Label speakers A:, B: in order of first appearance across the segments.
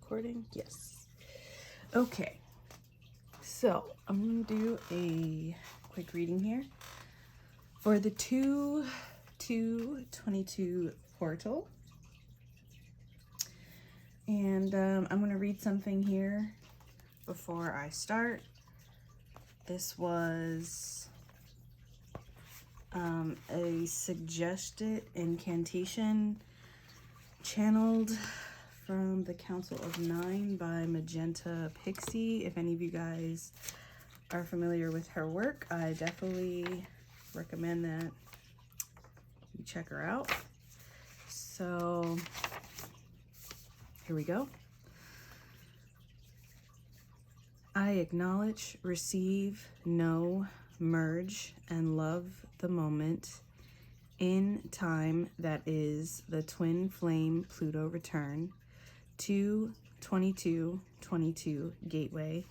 A: recording? Yes. Okay. So I'm going to do a quick reading here for the 2/2/22 portal. And I'm going to read something here before I start. This was a suggested incantation channeled from the Council of Nine by Magenta Pixie. If any of you guys are familiar with her work, I definitely recommend that you check her out. So here we go. I acknowledge, receive, know, merge, and love the moment in time that is the twin flame Pluto return to 22/22 gateway.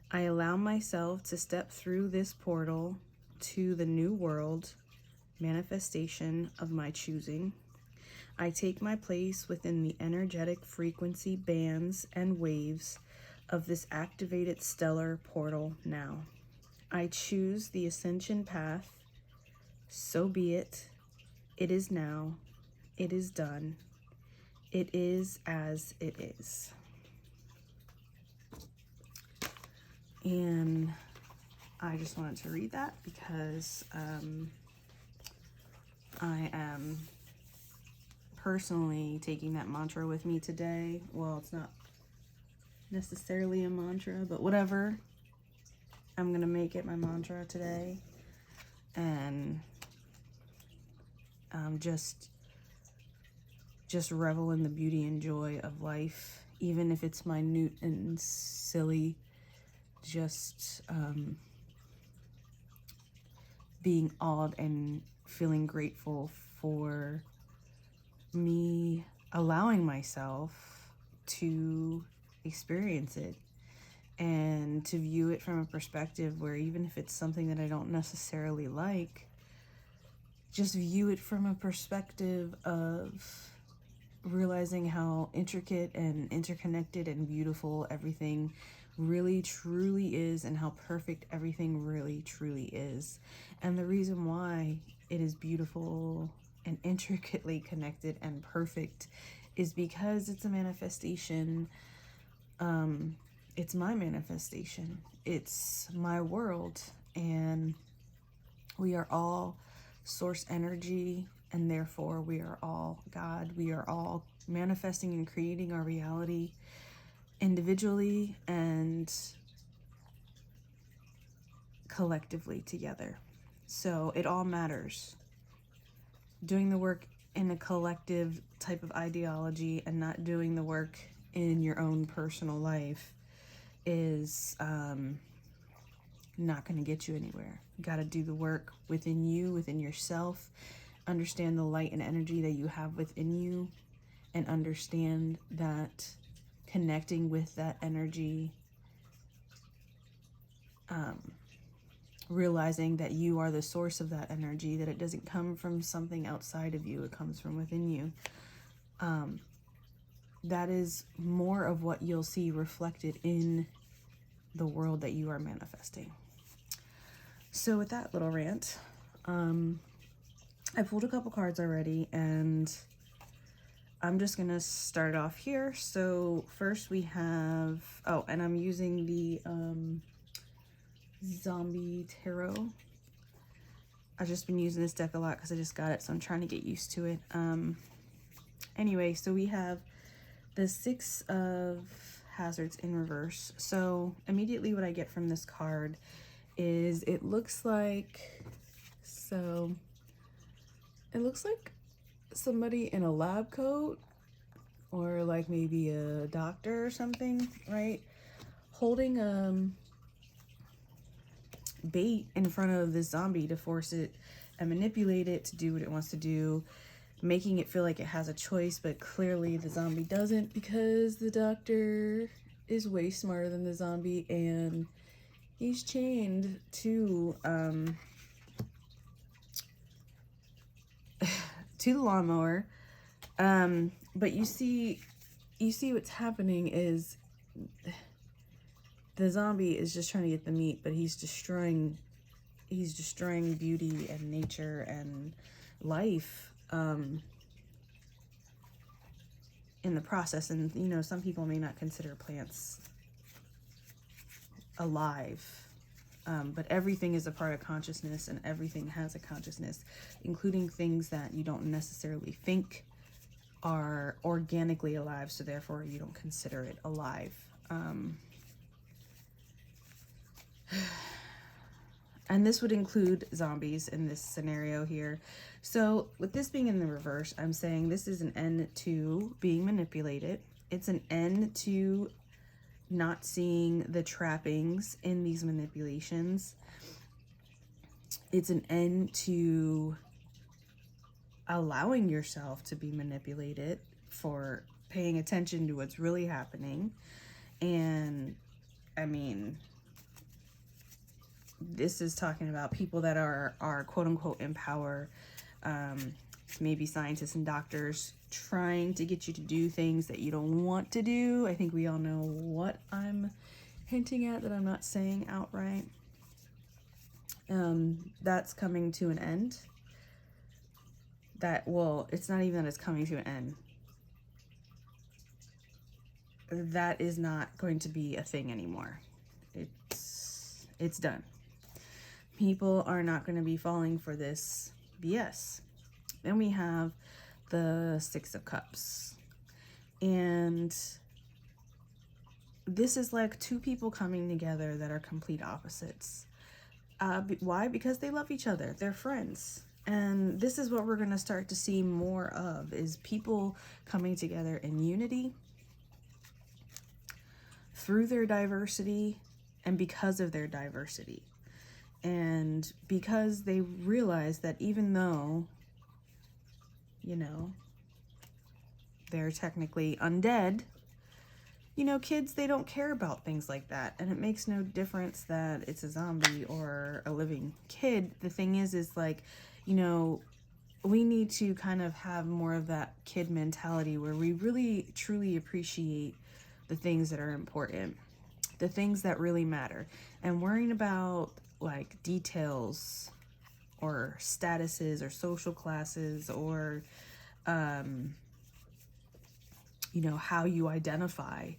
A: I allow myself to step through this portal to the new world manifestation of my choosing. I take my place within the energetic frequency bands and waves of this activated stellar portal now. I choose the ascension path. So be it. It is now. It is done. It is as it is. And I just wanted to read that because I am personally taking that mantra with me today. Well, it's not necessarily a mantra, but whatever. I'm gonna make it my mantra today, and just revel in the beauty and joy of life, even if it's minute and silly. Just being awed and feeling grateful for me allowing myself to experience it and to view it from a perspective where even if it's something that I don't necessarily like, just view it from a perspective of realizing how intricate and interconnected and beautiful everything really truly is, and how perfect everything really truly is. And the reason why it is beautiful and intricately connected and perfect is because it's a manifestation. It's my manifestation. It's my world, and we are all source energy, and therefore we are all God. We are all manifesting and creating our reality individually and collectively together. So it all matters. Doing the work in a collective type of ideology and not doing the work in your own personal life is not going to get you anywhere. You got to do the work within you, within yourself. Understand the light and energy that you have within you, and understand that connecting with that energy, realizing that you are the source of that energy, that it doesn't come from something outside of you, it comes from within you. That is more of what you'll see reflected in the world that you are manifesting. So with that little rant, I pulled a couple cards already, and I'm just gonna start off here. So first we have, and I'm using the Zombie Tarot. I've just been using this deck a lot because I just got it, so I'm trying to get used to it. Anyway, so we have the Six of Hazards in reverse. So immediately what I get from this card is it looks like somebody in a lab coat, or like maybe a doctor or something, right? Holding bait in front of this zombie to force it and manipulate it to do what it wants to do, making it feel like it has a choice, but clearly the zombie doesn't, because the doctor is way smarter than the zombie, and he's chained to the lawnmower. But you see you see what's happening is the zombie is just trying to get the meat, but he's destroying beauty and nature and life in the process. And you know, some people may not consider plants alive, but everything is a part of consciousness, and everything has a consciousness, including things that you don't necessarily think are organically alive, so therefore you don't consider it alive. And this would include zombies in this scenario here. So with this being in the reverse, I'm saying this is an end to being manipulated. It's an end to not seeing the trappings in these manipulations. It's an end to allowing yourself to be manipulated, for paying attention to what's really happening. And I mean, this is talking about people that are quote unquote in power, maybe scientists and doctors trying to get you to do things that you don't want to do. I think we all know what I'm hinting at that I'm not saying outright. That's coming to an end. Well, it's not even that it's coming to an end. That is not going to be a thing anymore. It's done. People are not going to be falling for this BS. Then we have the Six of Cups. And this is like two people coming together that are complete opposites. Why? Because they love each other. They're friends. And this is what we're going to start to see more of, is people coming together in unity through their diversity and because of their diversity. And because they realize that even though, you know, they're technically undead, you know, kids, they don't care about things like that. And it makes no difference that it's a zombie or a living kid. The thing is like, you know, we need to kind of have more of that kid mentality where we really truly appreciate the things that are important, the things that really matter, and worrying about like details or statuses or social classes or you know, how you identify,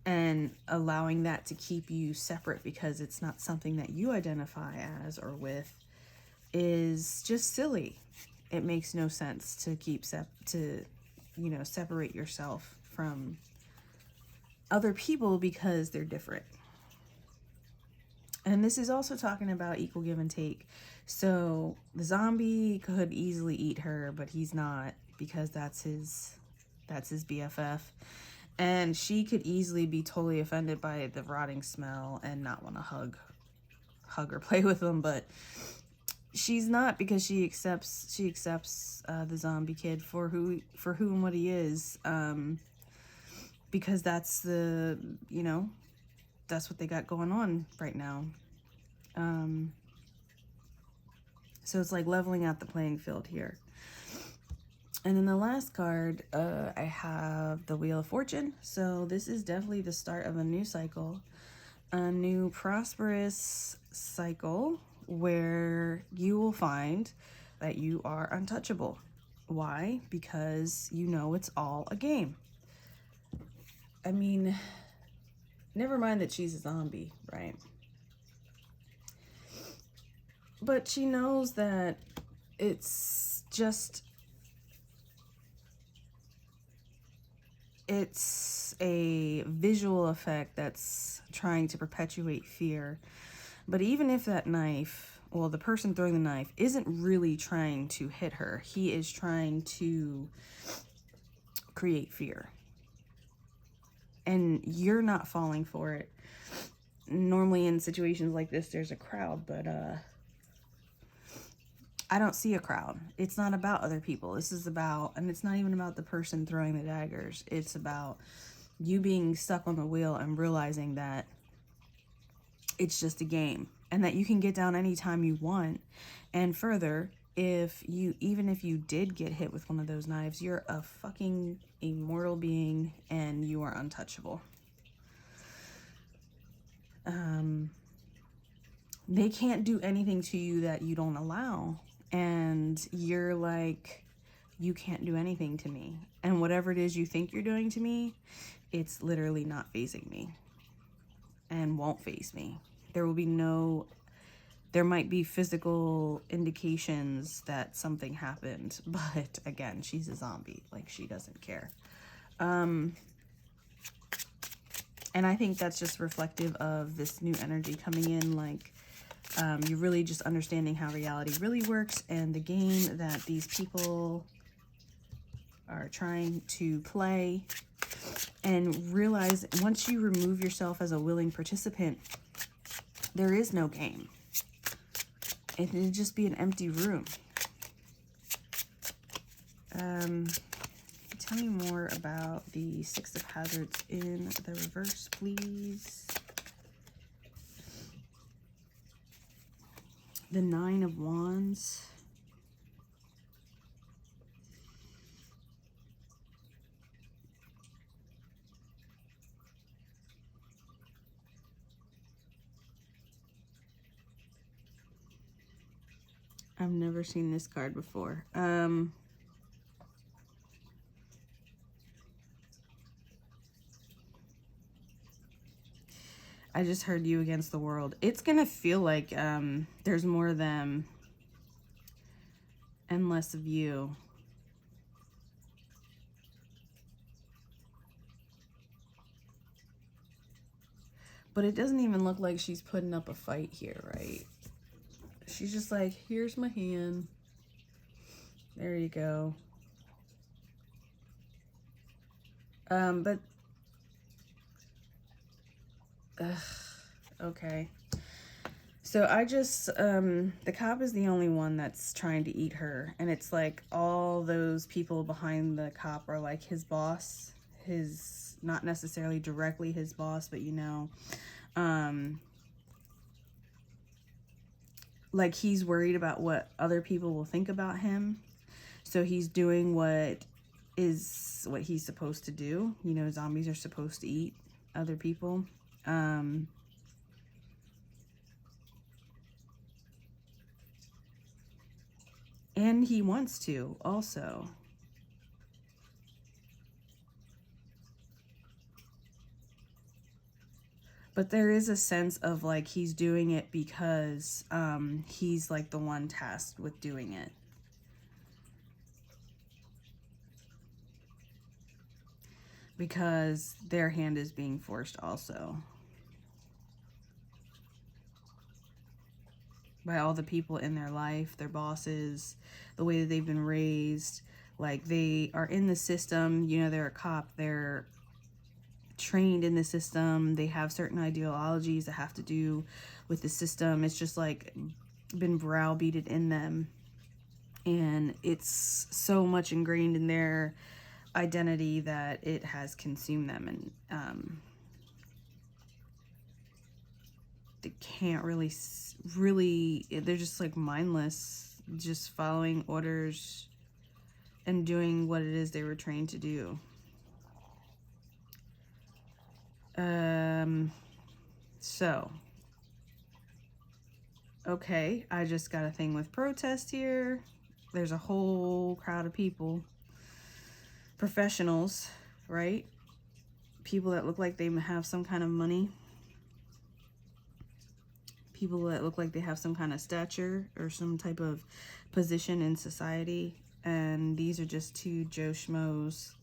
A: and allowing that to keep you separate because it's not something that you identify as or with, is just silly. It makes no sense to keep you know, separate yourself from other people because they're different. And this is also talking about equal give and take. So the zombie could easily eat her, but he's not, because that's his BFF. And she could easily be totally offended by the rotting smell and not want to hug or play with him, but she's not, because she accepts the zombie kid for who and what he is, because that's the, you know, that's what they got going on right now. So it's like leveling out the playing field here. And then the last card, I have the Wheel of Fortune. So this is definitely the start of a new cycle, a new prosperous cycle where you will find that you are untouchable. Why? Because you know it's all a game. I mean, never mind that she's a zombie, right? But she knows that it's a visual effect that's trying to perpetuate fear. But even if that knife, well, the person throwing the knife isn't really trying to hit her, he is trying to create fear. And you're not falling for it. Normally in situations like this, there's a crowd, but I don't see a crowd. It's not about other people. This is about, and it's not even about the person throwing the daggers. It's about you being stuck on the wheel and realizing that it's just a game and that you can get down anytime you want. And further, even if you did get hit with one of those knives, you're a fucking immortal being and you are untouchable. They can't do anything to you that you don't allow. And you're like, you can't do anything to me. And whatever it is you think you're doing to me, it's literally not fazing me and won't faze me. There might be physical indications that something happened, but again, she's a zombie. Like, she doesn't care. And I think that's just reflective of this new energy coming in. Like, you're really just understanding how reality really works and the game that these people are trying to play. And realize once you remove yourself as a willing participant, there is no game. It'd just be an empty room. Tell me more about the Six of Hazards in the reverse, please. The Nine of Wands. I've never seen this card before. I just heard you against the world. It's gonna feel like there's more of them and less of you. But it doesn't even look like she's putting up a fight here, right? She's just like, here's my hand. There you go. But okay. So I just, the cop is the only one that's trying to eat her. And it's like all those people behind the cop are like his boss. Not necessarily directly his boss, but you know, like he's worried about what other people will think about him. So he's doing what he's supposed to do. You know, zombies are supposed to eat other people. And he wants to also. But there is a sense of like he's doing it because he's like the one tasked with doing it. Because their hand is being forced also. By all the people in their life, their bosses, the way that they've been raised. Like they are in the system, you know, they're a cop, they're trained in the system, they have certain ideologies that have to do with the system. It's just like been browbeaten in them, and it's so much ingrained in their identity that it has consumed them, and they can't really, they're just like mindless, just following orders and doing what it is they were trained to do. So, okay, I just got a thing with protest here. There's a whole crowd of people, professionals, right? People that look like they have some kind of money. People that look like they have some kind of stature or some type of position in society. And these are just two Joe Schmoes.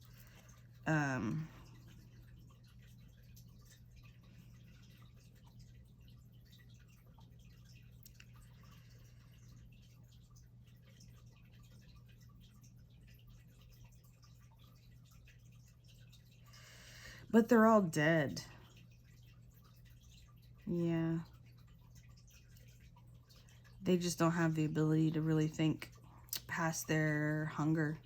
A: But they're all dead. Yeah. They just don't have the ability to really think past their hunger.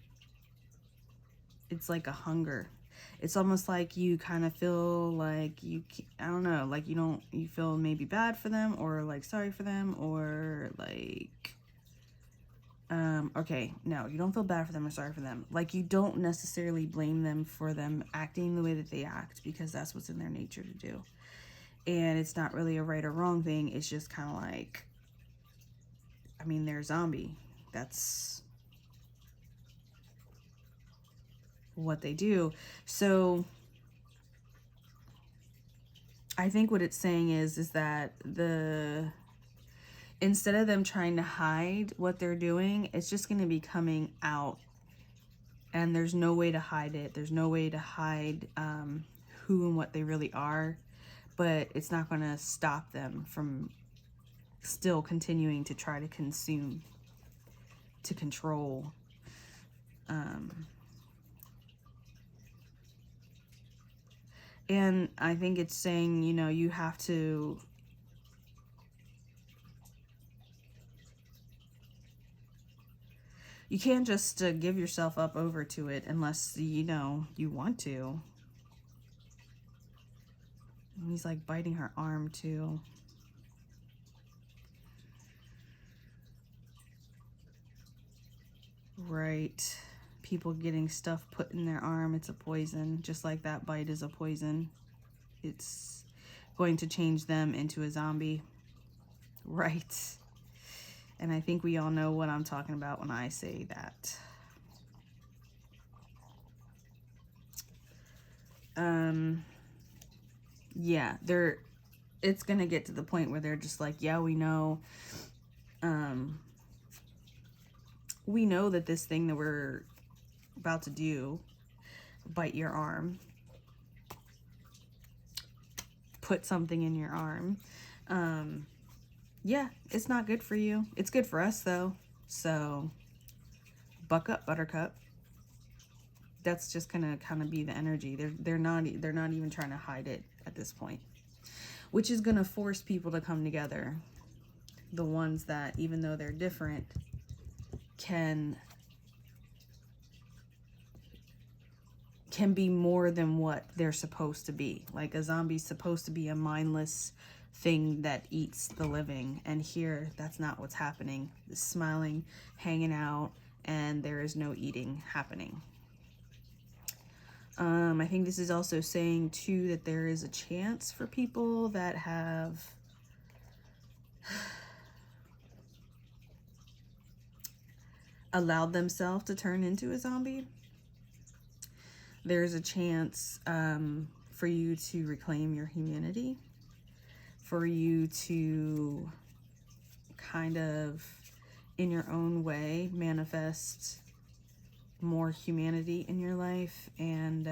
A: It's like a hunger. It's almost like you kind of feel like I don't know, like you feel maybe bad for them or like sorry for them or like Okay, no, you don't feel bad for them or sorry for them. Like, you don't necessarily blame them for them acting the way that they act, because that's what's in their nature to do. And it's not really a right or wrong thing. It's just kind of like, I mean, they're a zombie. That's what they do. So I think what it's saying is that instead of them trying to hide what they're doing, it's just going to be coming out, and there's no way to hide it. There's no way to hide who and what they really are, but it's not going to stop them from still continuing to try to consume, to control. And I think it's saying, you know, you have to you can't just give yourself up over to it unless, you know, you want to. And he's like biting her arm too. Right. People getting stuff put in their arm, it's a poison. Just like that bite is a poison. It's going to change them into a zombie. Right. And I think we all know what I'm talking about when I say that. Yeah, it's gonna get to the point where they're just like, yeah, we know that this thing that we're about to do, bite your arm, put something in your arm, yeah, it's not good for you. It's good for us though. So buck up, buttercup. That's just gonna kind of be the energy. They're not even trying to hide it at this point, which is gonna force people to come together. The ones that, even though they're different, can be more than what they're supposed to be. Like, a zombie's supposed to be a mindless thing that eats the living, and here that's not what's happening. It's smiling, hanging out, and there is no eating happening. I think this is also saying too that there is a chance for people that have allowed themselves to turn into a zombie. There's a chance for you to reclaim your humanity, for you to kind of, in your own way, manifest more humanity in your life, and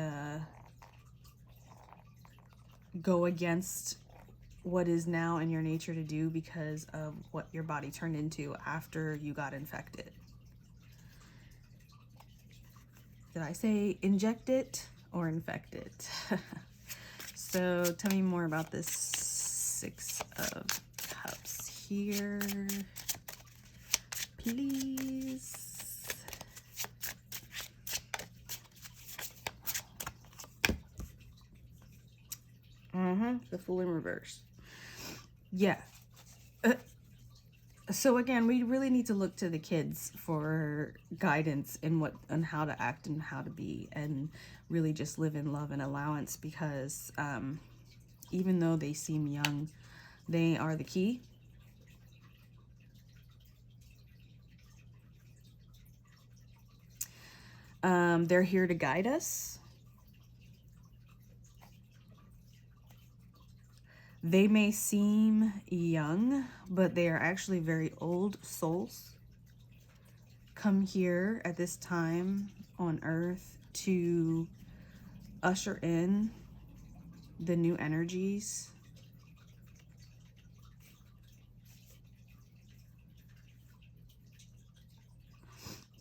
A: go against what is now in your nature to do because of what your body turned into after you got infected. Did I say inject it or infect it? So tell me more about this Six of Cups here, please. The Fool in reverse. Yeah. So again, we really need to look to the kids for guidance in what and how to act and how to be, and really just live in love and allowance, because even though they seem young, they are the key. They're here to guide us. They may seem young, but they are actually very old souls. Come here at this time on Earth to usher in the new energies.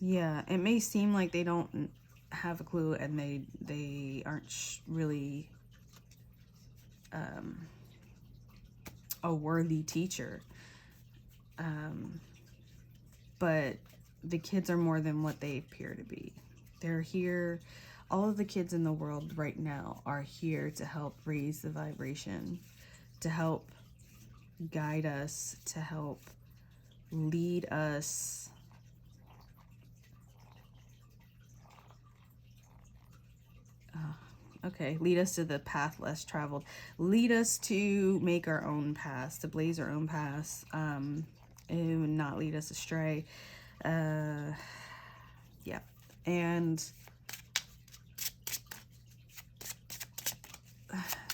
A: Yeah, it may seem like they don't have a clue, and they aren't really a worthy teacher. But the kids are more than what they appear to be. They're here. All of the kids in the world right now are here to help raise the vibration, to help guide us, to help lead us Okay, lead us to the path less traveled. Lead us to make our own paths, to blaze our own paths, and not lead us astray. Yeah. And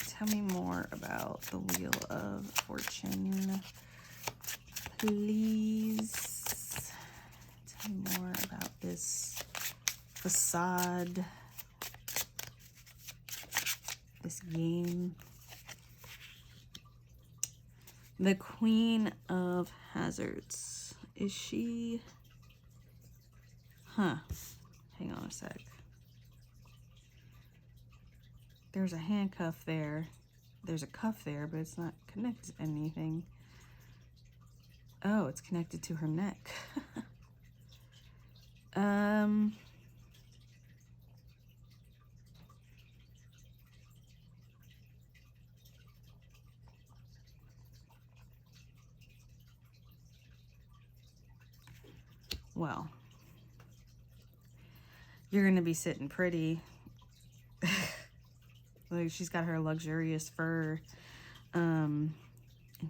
A: tell me more about the Wheel of Fortune, please. Tell me more about this facade, this game. The Queen of Hazards. Is she... Huh. Hang on a sec. There's a handcuff there. There's a cuff there, but it's not connected to anything. Oh, it's connected to her neck. Well, you're gonna be sitting pretty. Like, she's got her luxurious fur, and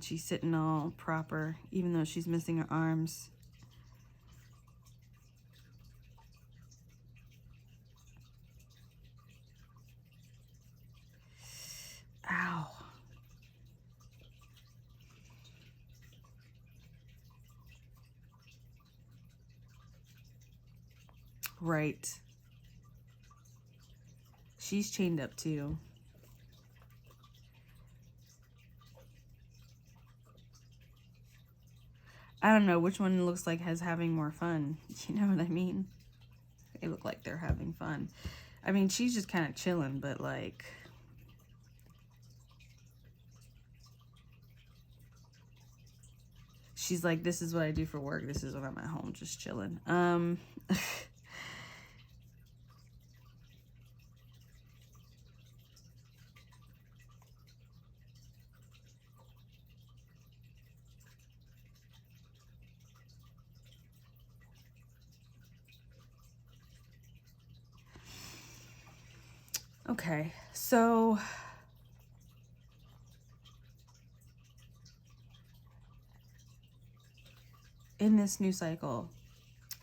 A: she's sitting all proper, even though she's missing her arms. Ow. Right. She's chained up too. I don't know which one looks like has having more fun. You know what I mean? They look like they're having fun. I mean, she's just kind of chilling, but like... She's like, this is what I do for work. This is when I'm at home, just chilling. Okay, so in this new cycle,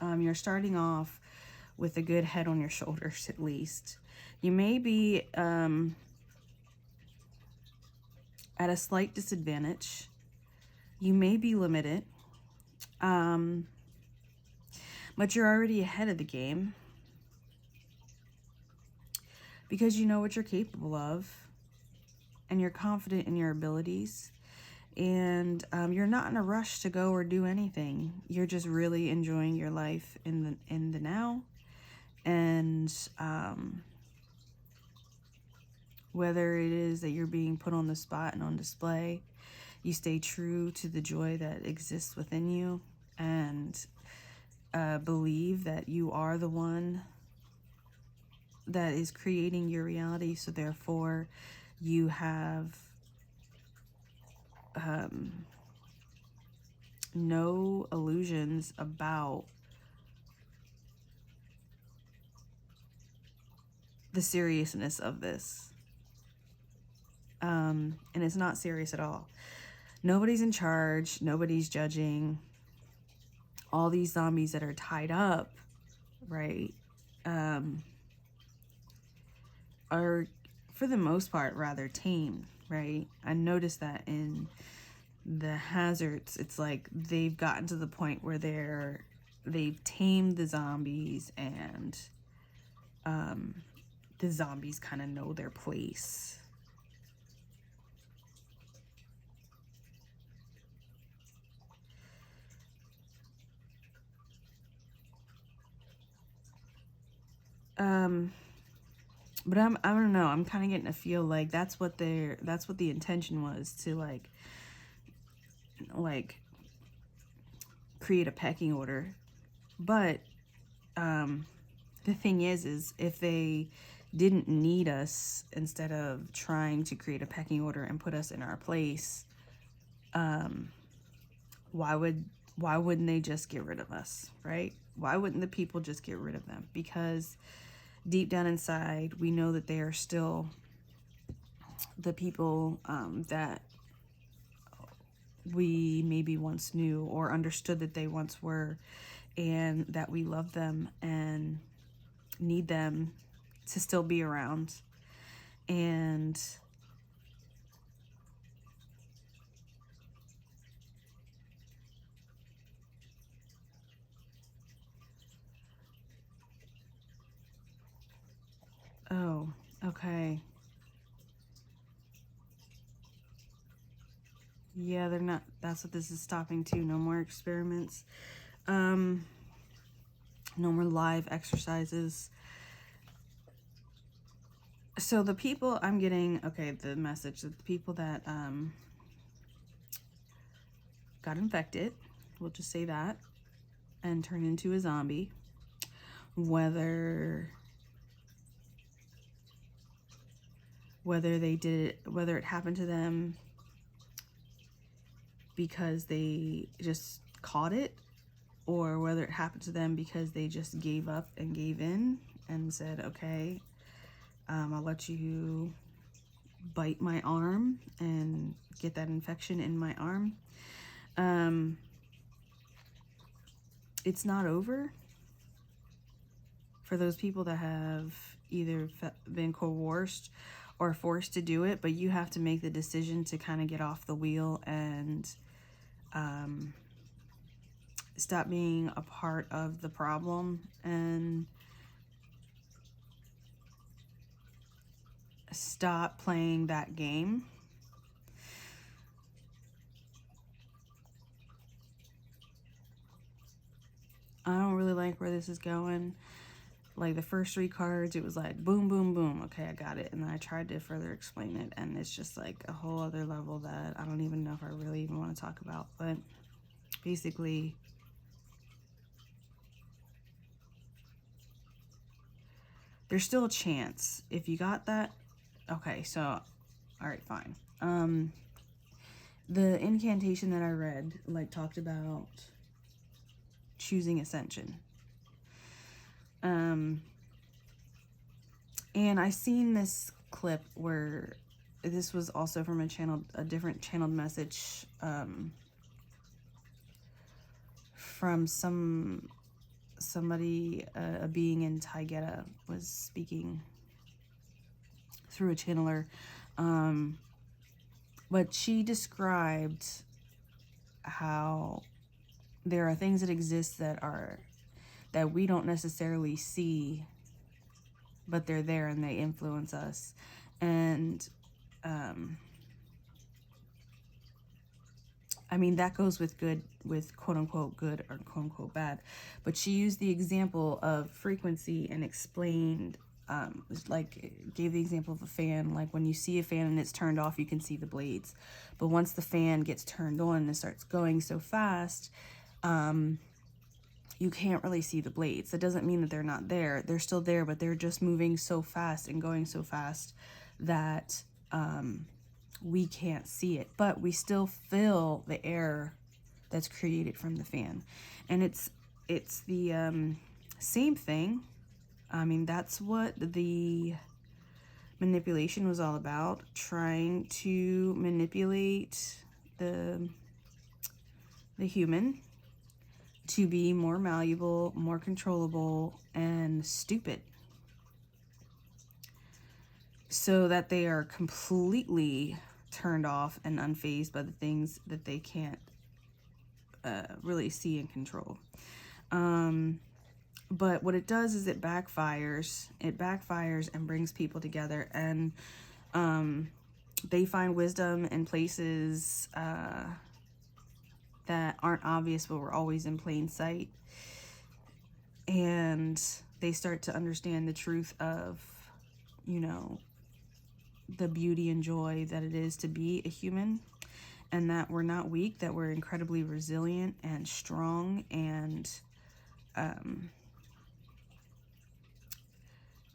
A: you're starting off with a good head on your shoulders, at least. You may be at a slight disadvantage. You may be limited, but you're already ahead of the game because you know what you're capable of and you're confident in your abilities, and you're not in a rush to go or do anything. You're just really enjoying your life in the now, and whether it is that you're being put on the spot and on display, you stay true to the joy that exists within you, and believe that you are the one that is creating your reality. So therefore you have no illusions about the seriousness of this. And it's not serious at all. Nobody's in charge. Nobody's judging. All these zombies that are tied up, right, are, for the most part, rather tame, right? I noticed that in the hazards, it's like they've gotten to the point where they've tamed the zombies, and the zombies kind of know their place. But I don't know, I'm kind of getting a feel like that's what the intention was, to like create a pecking order. But the thing is if they didn't need us, instead of trying to create a pecking order and put us in our place, why wouldn't they just get rid of us, right? Why wouldn't the people just get rid of them? Because deep down inside, we know that they are still the people that we maybe once knew or understood that they once were, and that we love them and need them to still be around. And oh, okay. Yeah, they're not, that's what this is stopping too. No more experiments. No more live exercises. So the people I'm getting, okay, the message that the people that got infected, we'll just say that, and turned into a zombie, whether they did it, whether it happened to them because they just caught it, or whether it happened to them because they just gave up and gave in and said, okay, I'll let you bite my arm and get that infection in my arm. It's not over for those people that have either been coerced or forced to do it, but you have to make the decision to kind of get off the wheel and stop being a part of the problem and stop playing that game. I don't really like where this is going. Like the first 3 cards, it was like boom, boom, boom. Okay, I got it. And then I tried to further explain it, and it's just like a whole other level that I don't even know if I really even want to talk about. But basically, there's still a chance. If you got that, okay, so, all right, fine. The incantation that I read, like, talked about choosing ascension. And I seen this clip where this was also from a different channeled message, from somebody, a being in Taygeta was speaking through a channeler. But she described how there are things that exist that we don't necessarily see, but they're there and they influence us. And I mean, that goes with quote unquote good or quote unquote bad. But she used the example of frequency and explained, like, gave the example of a fan. Like when you see a fan and it's turned off, you can see the blades. But once the fan gets turned on and it starts going so fast, you can't really see the blades. That doesn't mean that they're not there. They're still there, but they're just moving so fast and going so fast that we can't see it. But we still feel the air that's created from the fan. And it's the same thing. I mean, that's what the manipulation was all about. Trying to manipulate the human to be more malleable, more controllable, and stupid, so that they are completely turned off and unfazed by the things that they can't really see and control. But what it does is it backfires. It backfires and brings people together, and they find wisdom in places that aren't obvious, but were always in plain sight. And they start to understand the truth of, you know, the beauty and joy that it is to be a human, and that we're not weak, that we're incredibly resilient and strong, and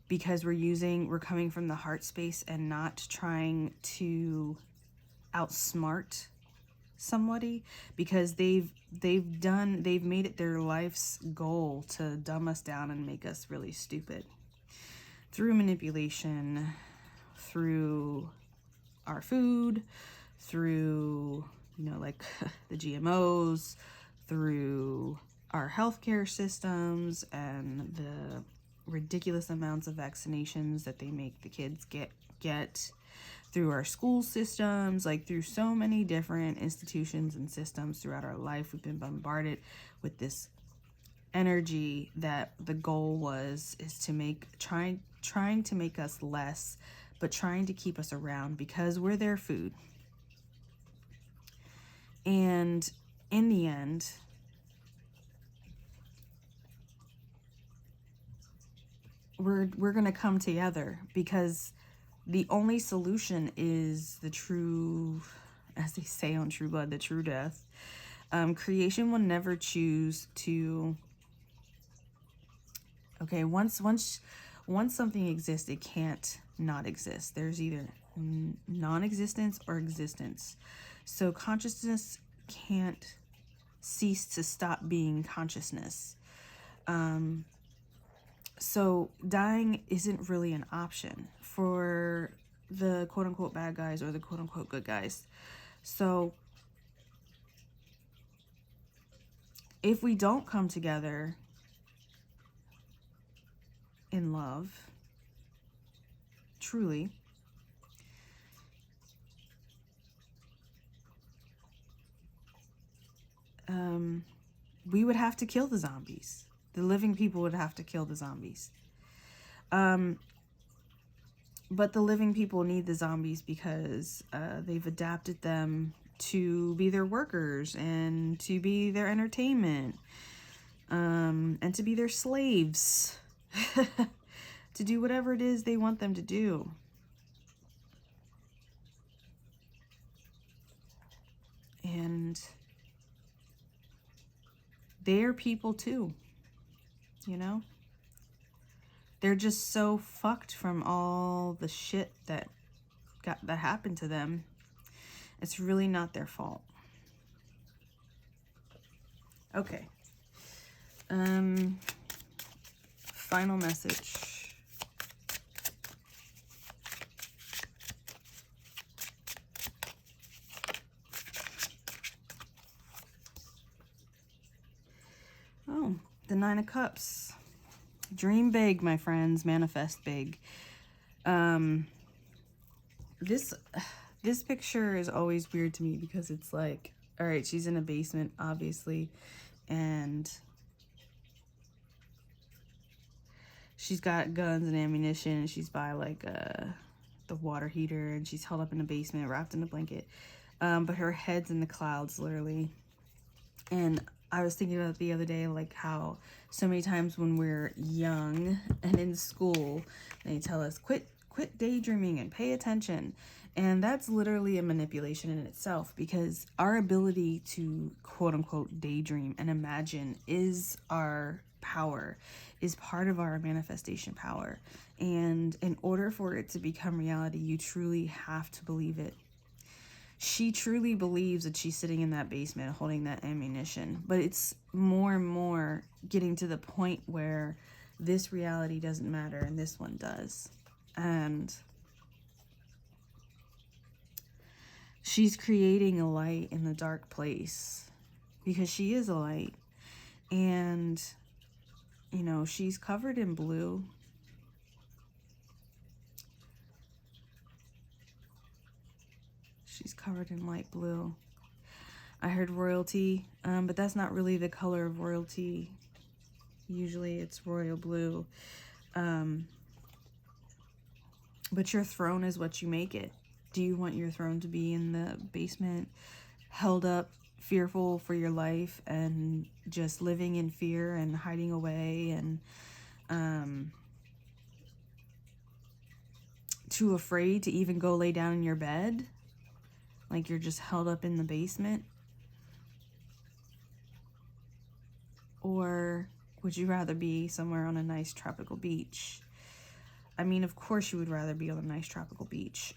A: because we're coming from the heart space and not trying to outsmart somebody, because they've made it their life's goal to dumb us down and make us really stupid. through manipulation, through our food, through, you know, like the GMOs, through our healthcare systems and the ridiculous amounts of vaccinations that they make the kids get through our school systems, like through so many different institutions and systems throughout our life. We've been bombarded with this energy that the goal is to trying to make us less, but trying to keep us around because we're their food. And in the end, we're going to come together, because the only solution is the true, as they say on True Blood, the true death. Creation will never choose to, okay, once something exists, it can't not exist. There's either non-existence or existence. So consciousness can't cease to stop being consciousness. So dying isn't really an option for the quote-unquote bad guys or the quote-unquote good guys. So if we don't come together in love, truly, we would have to kill the zombies. The living people would have to kill the zombies. But the living people need the zombies because they've adapted them to be their workers and to be their entertainment, and to be their slaves, to do whatever it is they want them to do. And they're people too, you know? They're just so fucked from all the shit that happened to them. It's really not their fault. Okay. Final message. Oh, the Nine of Cups. Dream big, my friends. Manifest big. This picture is always weird to me because it's like, all right, she's in a basement, obviously, and she's got guns and ammunition, and she's by like the water heater, and she's held up in the basement, wrapped in a blanket, but her head's in the clouds, literally. And I was thinking about it the other day, like how so many times when we're young and in school, they tell us quit daydreaming and pay attention. And that's literally a manipulation in itself, because our ability to quote unquote daydream and imagine is our power, is part of our manifestation power. And in order for it to become reality, you truly have to believe it. She truly believes that she's sitting in that basement holding that ammunition, but it's more and more getting to the point where this reality doesn't matter and this one does. And she's creating a light in the dark place because she is a light. And, you know, she's covered in blue. She's covered in light blue. I heard royalty, but that's not really the color of royalty. Usually it's royal blue. But your throne is what you make it. Do you want your throne to be in the basement, held up, fearful for your life, and just living in fear and hiding away, and too afraid to even go lay down in your bed? Like you're just held up in the basement? Or would you rather be somewhere on a nice tropical beach? I mean, of course you would rather be on a nice tropical beach.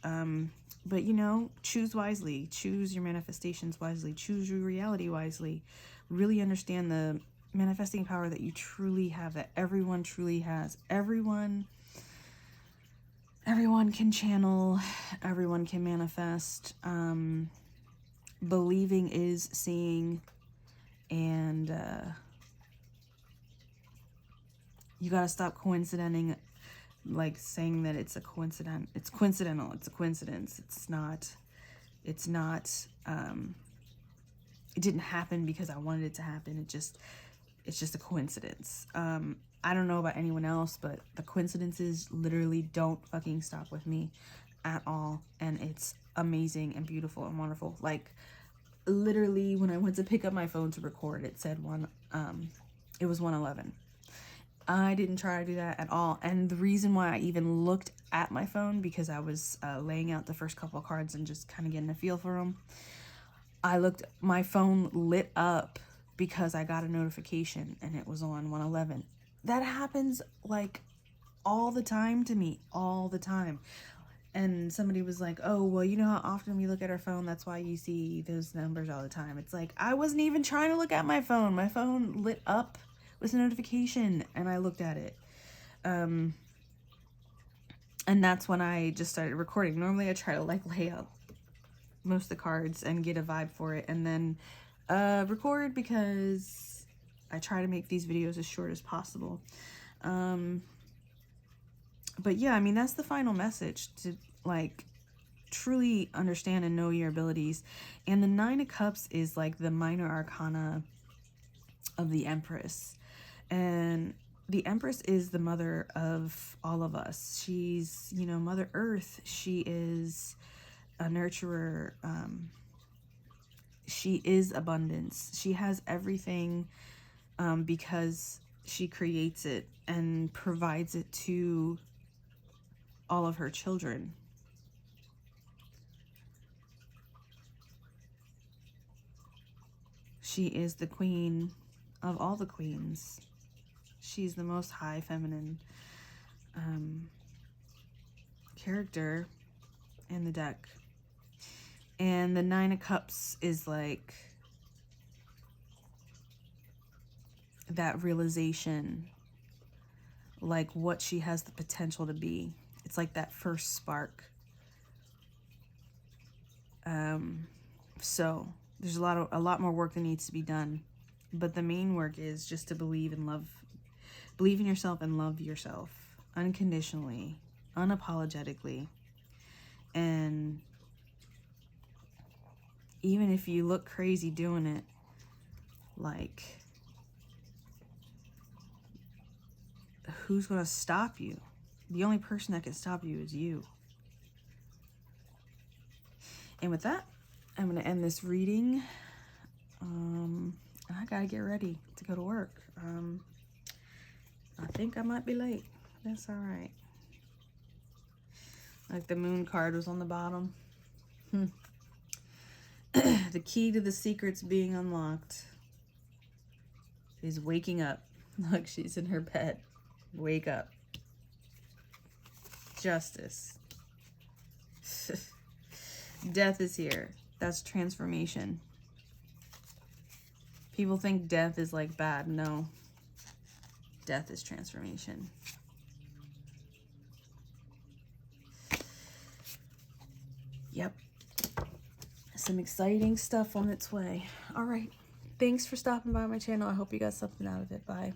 A: But, you know, choose wisely. Choose your manifestations wisely. Choose your reality wisely. Really understand the manifesting power that you truly have, that everyone truly has. Everyone everyone can channel, everyone can manifest. Believing is seeing, and you gotta stop coincidenting, like saying that it's a coincidence. It's coincidental. It's a coincidence. It's not. It didn't happen because I wanted it to happen. It's just a coincidence. I don't know about anyone else, but the coincidences literally don't fucking stop with me at all. And it's amazing and beautiful and wonderful. Like, literally, when I went to pick up my phone to record, it said it was 1:11. I didn't try to do that at all. And the reason why I even looked at my phone, because I was laying out the first couple of cards and just kind of getting a feel for them. My phone lit up because I got a notification and it was on 1:11. That happens like all the time to me, all the time. And somebody was like, oh, well, you know how often we look at our phone, that's why you see those numbers all the time. It's like, I wasn't even trying to look at my phone. My phone lit up with a notification and I looked at it. And that's when I just started recording. Normally I try to like lay out most of the cards and get a vibe for it and then record, because I try to make these videos as short as possible. But yeah, I mean, that's the final message, to like truly understand and know your abilities. And the Nine of Cups is like the minor arcana of the Empress. And the Empress is the mother of all of us. She's, you know, Mother Earth. She is a nurturer. She is abundance. She has everything because she creates it and provides it to all of her children. She is the queen of all the queens. She's the most high feminine character in the deck. And the Nine of Cups is like that realization, like what she has the potential to be. It's like that first spark. So there's a lot more work that needs to be done, but the main work is just to believe in yourself and love yourself unconditionally, unapologetically. And even if you look crazy doing it, like, who's gonna stop you? The only person that can stop you is you. And with that, I'm gonna end this reading. I gotta get ready to go to work. I think I might be late. That's all right. Like the Moon card was on the bottom. The key to the secrets being unlocked is waking up. Look, she's in her bed. Wake up. Justice. Death is here. That's transformation. People think death is like bad. No. Death is transformation. Yep. Some exciting stuff on its way. All right. Thanks for stopping by my channel. I hope you got something out of it. Bye.